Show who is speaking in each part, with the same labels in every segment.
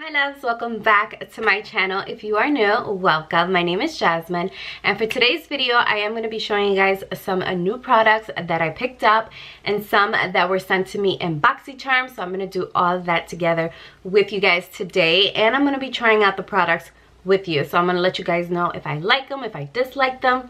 Speaker 1: my loves, welcome back to my channel. If you are new, welcome. My name is Jasmine, and for today's video I am going to be showing you guys some new products that I picked up and some that were sent to me in BoxyCharm. So I'm going to do all of that together with you guys today, and I'm going to be trying out the products with you. So I'm going to let you guys know if I like them, if I dislike them.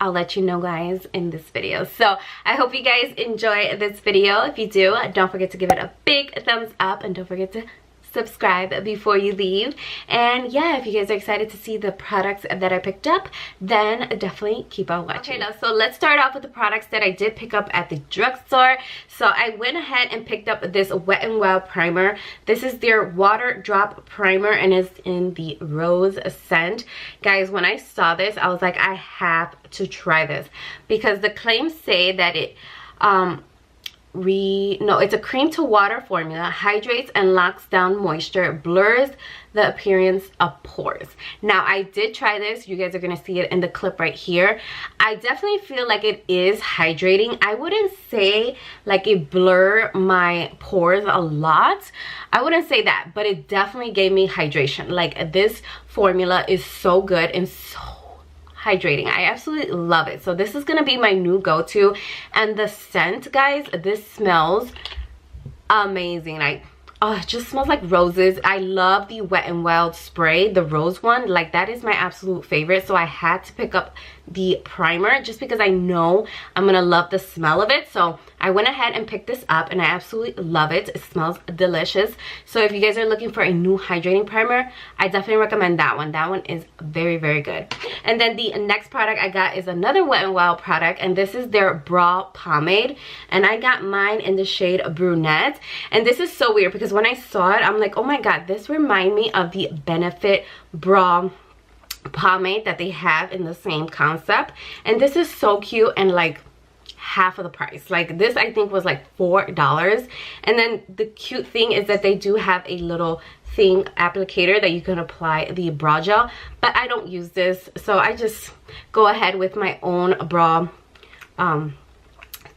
Speaker 1: I'll let you know guys in this video. So I hope you guys enjoy this video. If you do, don't forget to give it a big thumbs up, and don't forget to subscribe before you leave. And yeah, if you guys are excited to see the products that I picked up, then definitely keep on watching. Okay, now so let's start off with the products that I did pick up at the drugstore. So I went ahead and picked up this Wet n Wild primer. This is their water drop primer and it's in the rose scent. Guys, when I saw this, I was like, I have to try this because the claims say that it it's a cream to water formula, hydrates and locks down moisture, blurs the appearance of pores. Now I did try this. You guys are gonna see it in the clip right here. I definitely feel like it is hydrating. I wouldn't say like it blur my pores a lot. I wouldn't say that, but it definitely gave me hydration. Like, this formula is so good and so hydrating. I absolutely love it. So this is gonna be my new go-to, and the scent, guys, this smells amazing. Like, oh, it just smells like roses. I love the Wet n Wild spray, the rose one. Like, that is my absolute favorite. So I had to pick up the primer just because I know I'm gonna love the smell of it. So I went ahead and picked this up and I absolutely love it. It smells delicious. So if you guys are looking for a new hydrating primer, I definitely recommend that one. That one is very, very good. And then the next product I got is another Wet n Wild product, and this is their brow pomade, and I got mine in the shade brunette. And this is so weird because when I saw it, I'm like, oh my god, this reminds me of the Benefit brow pomade that they have in the same concept. And this is so cute and like half of the price. Like, this I think was like $4. And then the cute thing is that they do have a little thing applicator that you can apply the brow gel, but I don't use this, so I just go ahead with my own brow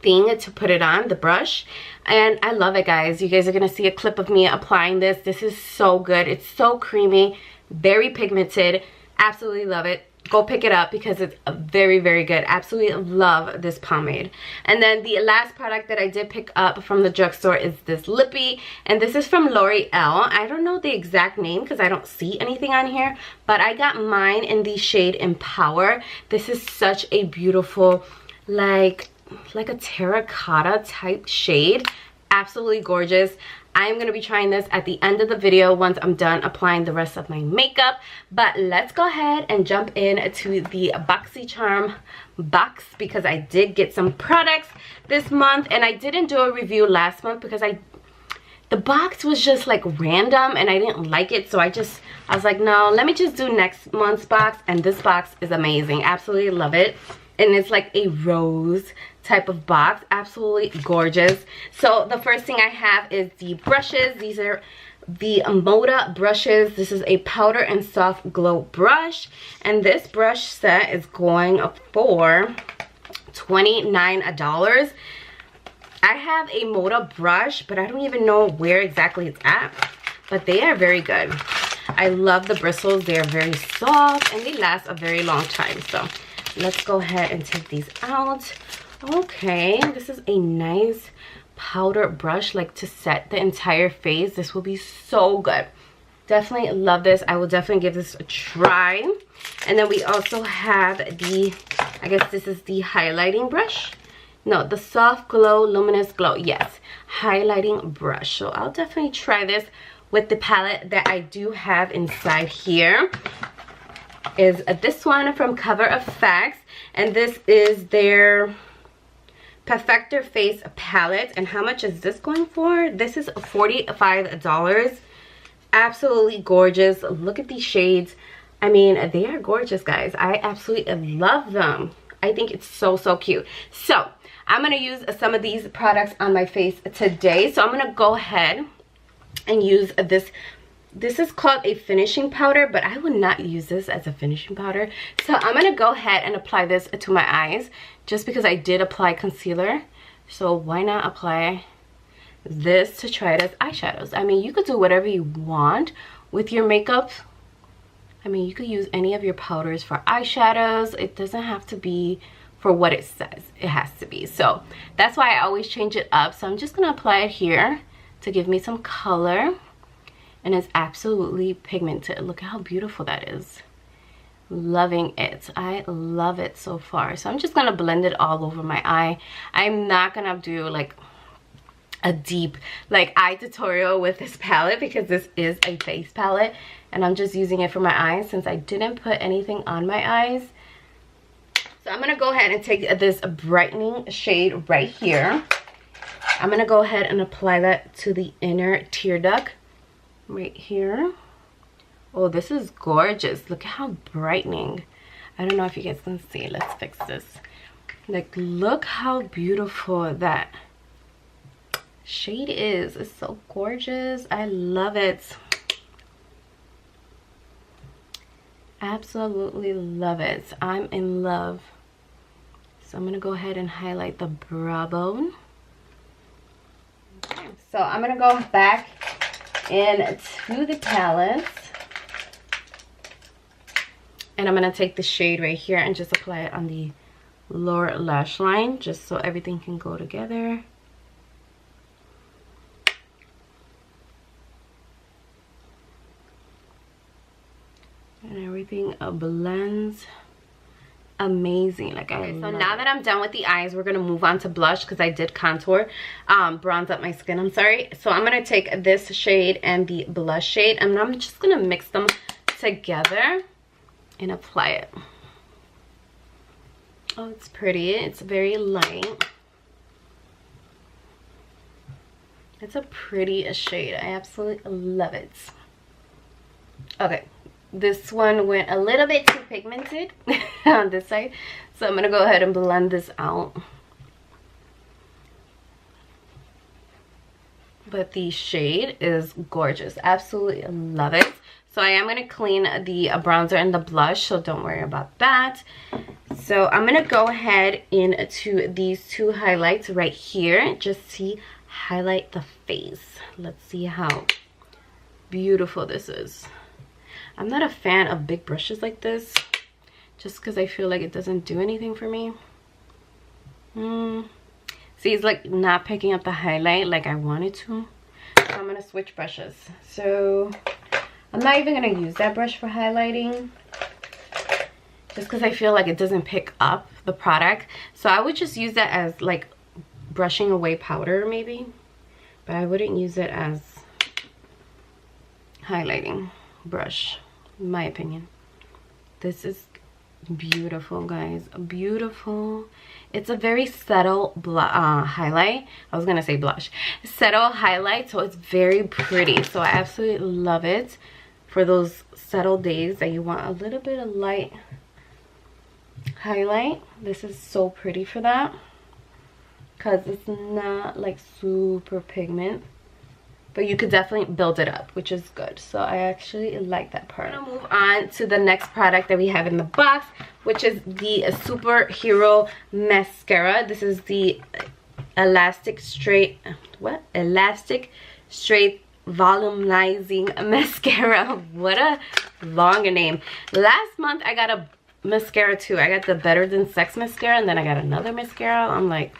Speaker 1: thing to put it on, the brush. And I love it, guys. You guys are gonna see a clip of me applying this. This is so good. It's so creamy, very pigmented. Absolutely love it. Go pick it up because it's very, very good. Absolutely love this pomade. And then the last product that I did pick up from the drugstore is this lippy, and this is from L'Oreal. I don't know the exact name because I don't see anything on here, but I got mine in the shade Empower. This is such a beautiful, like a terracotta type shade. Absolutely gorgeous. I'm going to be trying this at the end of the video once I'm done applying the rest of my makeup. But let's go ahead and jump into the BoxyCharm box because I did get some products this month, and I didn't do a review last month because the box was just like random and I didn't like it. So I was like, no, let me just do next month's box. And this box is amazing. Absolutely love it. And it's like a rose type of box. Absolutely gorgeous. So the first thing I have is the brushes. These are the Moda brushes. This is a powder and soft glow brush, and this brush set is going for $29. I have a Moda brush, but I don't even know where exactly it's at, but they are very good. I love the bristles. They are very soft and they last a very long time. So let's go ahead and take these out. Okay, this is a nice powder brush, like to set the entire face. This will be so good. Definitely love this. I will definitely give this a try. And then we also have the, I guess this is the highlighting brush. No, the soft glow, luminous glow. Yes, highlighting brush. So I'll definitely try this with the palette that I do have inside here. Is this one from Cover Effects, and this is their Perfector Face palette. And how much is this going for? This is $45. Absolutely gorgeous. Look at these shades. I mean, they are gorgeous, guys. I absolutely love them. I think it's so, so cute. So I'm gonna use some of these products on my face today. So I'm gonna go ahead and use this. This is called a finishing powder, but I would not use this as a finishing powder. So I'm going to go ahead and apply this to my eyes just because I did apply concealer. So why not apply this to try it as eyeshadows? I mean, you could do whatever you want with your makeup, I mean, you could use any of your powders for eyeshadows. It doesn't have to be for what it says it has to be. So that's why I always change it up. So I'm just gonna apply it here to give me some color. And it's absolutely pigmented. Look at how beautiful that is. Loving it. I love it so far. So I'm just gonna blend it all over my eye. I'm not gonna do like a deep like eye tutorial with this palette because this is a face palette and I'm just using it for my eyes since I didn't put anything on my eyes. So I'm gonna go ahead and take this brightening shade right here. I'm gonna go ahead and apply that to the inner tear duct right here. Oh, this is gorgeous. Look at how brightening. I don't know if you guys can see. Let's fix this. Like, look how beautiful that shade is. It's so gorgeous. I love it. Absolutely love it. I'm in love. So I'm gonna go ahead and highlight the brow bone. Okay, so I'm gonna go back into the palette and I'm gonna take the shade right here and just apply it on the lower lash line just so everything can go together. And everything blends amazing. Like, okay, so now that I'm done with the eyes, we're gonna move on to blush because I did contour, bronze up my skin, I'm sorry. So I'm gonna take this shade and the blush shade and I'm just gonna mix them together and apply it. Oh, it's pretty. It's very light. It's a pretty shade. I absolutely love it. Okay, this one went a little bit too pigmented on this side, so I'm gonna go ahead and blend this out. But the shade is gorgeous. Absolutely love it. So I am going to clean the bronzer and the blush, so don't worry about that. So I'm going to go ahead into these two highlights right here, just to highlight the face. Let's see how beautiful this is. I'm not a fan of big brushes like this, just because I feel like it doesn't do anything for me. See, it's like not picking up the highlight like I wanted to. So I'm going to switch brushes. So I'm not even going to use that brush for highlighting, just because I feel like it doesn't pick up the product. So I would just use that as like brushing away powder maybe, but I wouldn't use it as highlighting brush, in my opinion. This is beautiful, guys. Beautiful. It's a very subtle highlight. I was gonna say blush. Subtle highlight, so it's very pretty. So I absolutely love it for those subtle days that you want a little bit of light highlight. This is so pretty for that because it's not like super pigment, but you could definitely build it up, which is good. So I actually like that part. I'm gonna move on to the next product that we have in the box, which is the Superhero Mascara. This is the Elastic Straight Volumizing Mascara. What a long name. Last month I got a mascara too. I got the Better Than Sex mascara, and then I got another mascara. I'm like,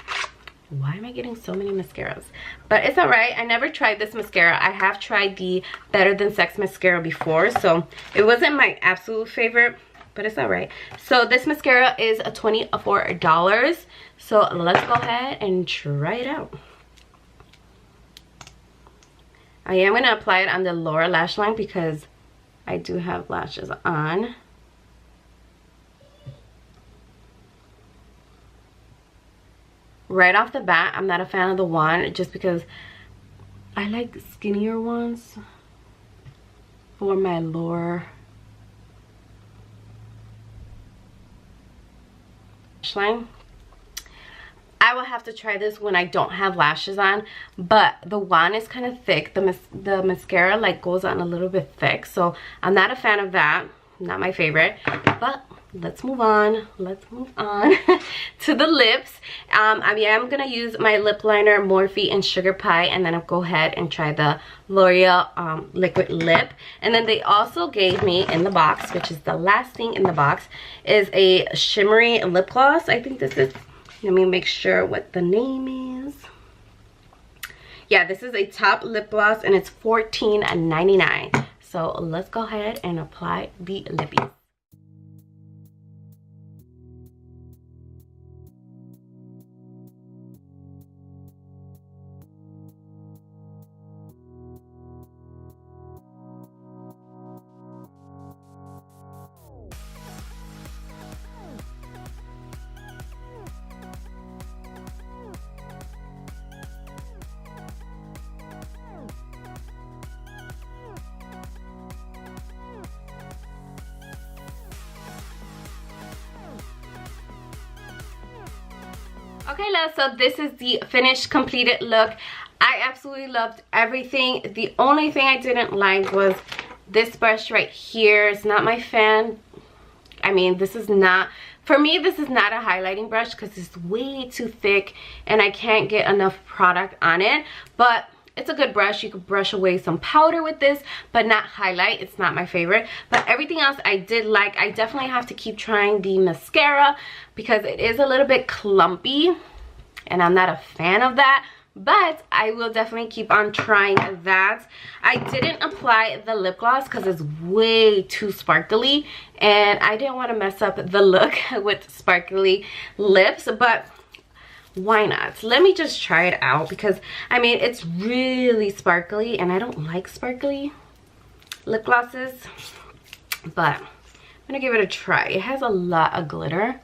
Speaker 1: why am I getting so many mascaras? But it's alright. I never tried this mascara. I have tried the Better Than Sex mascara before, so it wasn't my absolute favorite, but it's alright. So this mascara is $24. So let's go ahead and try it out. I am going to apply it on the lower lash line because I do have lashes on. Right off the bat, I'm not a fan of the wand just because I like skinnier ones for my lower lash line. I will have to try this when I don't have lashes on, but the wand is kind of thick. The mascara like goes on a little bit thick, so I'm not a fan of that. Not my favorite, but let's move on to the lips. I am gonna use my lip liner Morphe and Sugar Pie, and then I'll go ahead and try the L'Oreal liquid lip. And then they also gave me in the box, which is the last thing in the box, is a shimmery lip gloss. I think this is, let me make sure what the name is. Yeah, this is a top lip gloss and it's $14.99. So let's go ahead and apply the lippies. Okay, love, so this is the finished completed look. I absolutely loved everything. The only thing I didn't like was this brush right here. It's not my fan. I mean, this is not, for me, this is not a highlighting brush because it's way too thick and I can't get enough product on it. But it's a good brush. You could brush away some powder with this, but not highlight. It's not my favorite. But everything else I did like. I definitely have to keep trying the mascara because it is a little bit clumpy and I'm not a fan of that. But I will definitely keep on trying that. I didn't apply the lip gloss because it's way too sparkly and I didn't want to mess up the look with sparkly lips, but why not? Let me just try it out because I mean it's really sparkly and I don't like sparkly lip glosses, but I'm gonna give it a try. It has a lot of glitter.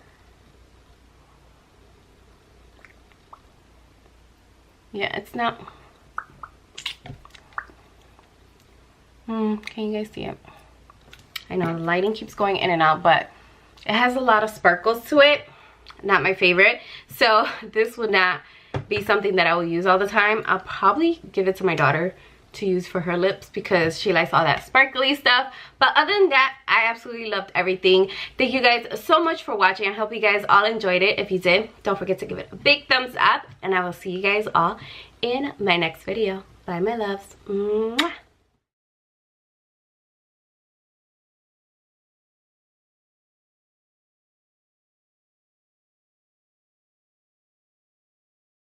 Speaker 1: Yeah, it's not, can you guys see it? I know the lighting keeps going in and out, but it has a lot of sparkles to it. Not my favorite, so this would not be something that I will use all the time. I'll probably give it to my daughter to use for her lips because she likes all that sparkly stuff. But other than that, I absolutely loved everything. Thank you guys so much for watching. I hope you guys all enjoyed it. If you did, don't forget to give it a big thumbs up and I will see you guys all in my next video. Bye, my loves. Mwah.